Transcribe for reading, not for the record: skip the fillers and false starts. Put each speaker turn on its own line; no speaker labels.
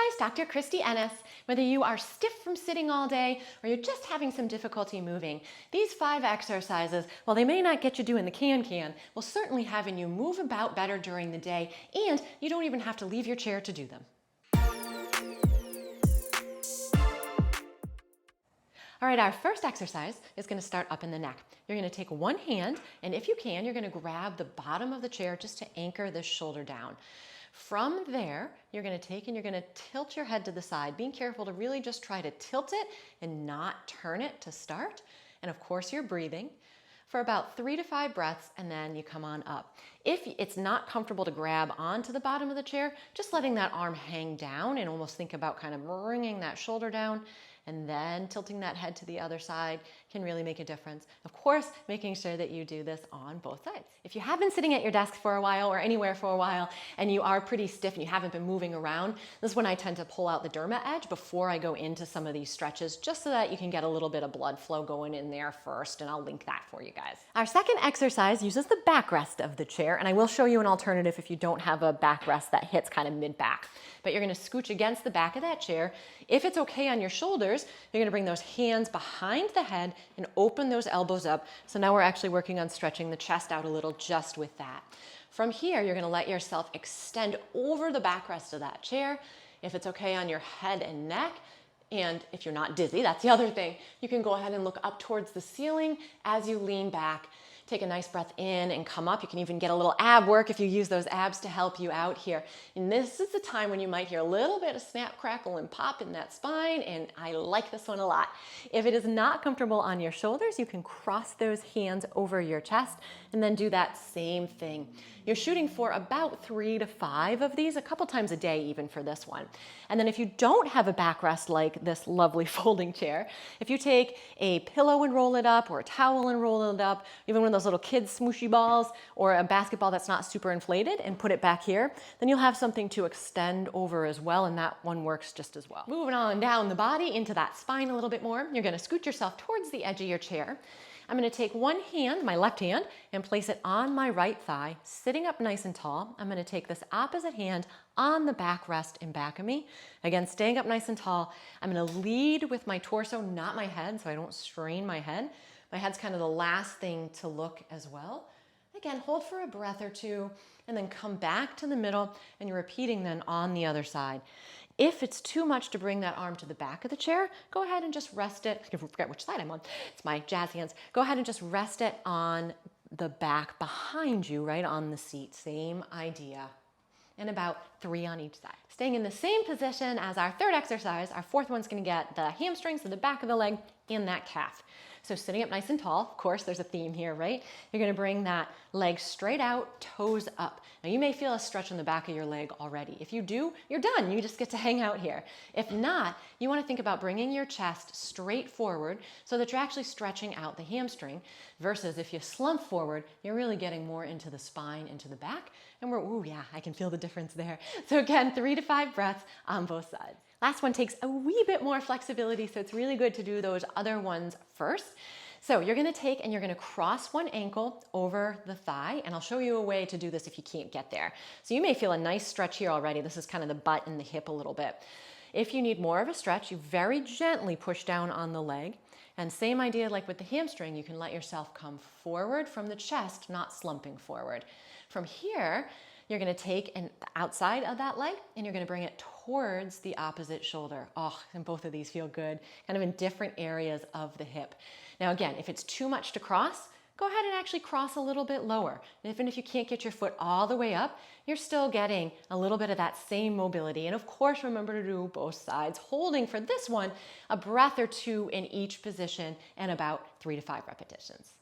Hi guys, Dr. Christy Ennis. Whether you are stiff from sitting all day or you're just having some difficulty moving, these 5 exercises, while they may not get you doing the can, will certainly have you move about better during the day, and you don't even have to leave your chair to do them. All right, our first exercise is going to start up in the neck. You're going to take one hand, and if you can, you're going to grab the bottom of the chair just to anchor the shoulder down. From there, you're going to take and you're going to tilt your head to the side, being careful to really just try to tilt it and not turn it to start. And of course, you're breathing for about 3 to 5 breaths, and then you come on up. If it's not comfortable to grab onto the bottom of the chair, just letting that arm hang down and almost think about kind of bringing that shoulder down and then tilting that head to the other side can really make a difference. Of course, making sure that you do this on both sides. If you have been sitting at your desk for a while or anywhere for a while and you are pretty stiff and you haven't been moving around, this is when I tend to pull out the Derma Edge before I go into some of these stretches, just so that you can get a little bit of blood flow going in there first, and I'll link that for you guys. Our second exercise uses the backrest of the chair, and I will show you an alternative if you don't have a backrest that hits kind of mid-back. But you're gonna scooch against the back of that chair. If it's okay on your shoulders, you're gonna bring those hands behind the head and open those elbows up. So now we're actually working on stretching the chest out a little just with that. From here, you're gonna let yourself extend over the backrest of that chair. If it's okay on your head and neck, and if you're not dizzy, that's the other thing, you can go ahead and look up towards the ceiling as you lean back. Take a nice breath in and come up. You can even get a little ab work if you use those abs to help you out here. And this is the time when you might hear a little bit of snap, crackle, and pop in that spine, and I like this one a lot. If it is not comfortable on your shoulders, you can cross those hands over your chest and then do that same thing. You're shooting for about 3 to 5 of these, a couple times a day even for this one. And then if you don't have a backrest like this lovely folding chair, if you take a pillow and roll it up, or a towel and roll it up, even one of those little kids smooshy balls, or a basketball that's not super inflated, and put it back here, then you'll have something to extend over as well, and that one works just as well. Moving on down the body into that spine a little bit more, you're gonna scoot yourself towards the edge of your chair. I'm gonna take one hand, my left hand, and place it on my right thigh, sitting up nice and tall. I'm gonna take this opposite hand on the backrest in back of me. Again, staying up nice and tall. I'm gonna lead with my torso, not my head, so I don't strain my head. My head's kind of the last thing to look as well. Again, hold for a breath or two, and then come back to the middle, and you're repeating then on the other side. If it's too much to bring that arm to the back of the chair, go ahead and just rest it. I forget which side I'm on. It's my jazz hands. Go ahead and just rest it on the back behind you, right on the seat. Same idea. And about 3 on each side. Staying in the same position as our third exercise, our fourth one's gonna get the hamstrings, so the back of the leg, and that calf. So sitting up nice and tall, of course, there's a theme here, right? You're gonna bring that leg straight out, toes up. Now you may feel a stretch on the back of your leg already. If you do, you're done. You just get to hang out here. If not, you wanna think about bringing your chest straight forward so that you're actually stretching out the hamstring, versus if you slump forward, you're really getting more into the spine, into the back, and ooh yeah, I can feel the difference there. So again, 3 to 5 breaths on both sides. Last one takes a wee bit more flexibility, so it's really good to do those other ones first. So you're gonna take and you're gonna cross one ankle over the thigh, and I'll show you a way to do this if you can't get there. So you may feel a nice stretch here already. This is kind of the butt and the hip a little bit. If you need more of a stretch, you very gently push down on the leg. And same idea like with the hamstring, you can let yourself come forward from the chest, not slumping forward. From here, you're gonna take the outside of that leg and you're gonna bring it towards the opposite shoulder. Oh, and both of these feel good, kind of in different areas of the hip. Now again, if it's too much to cross, go ahead and actually cross a little bit lower. And even if you can't get your foot all the way up, you're still getting a little bit of that same mobility. And of course, remember to do both sides, holding for this one a breath or 2 in each position and about 3 to 5 repetitions.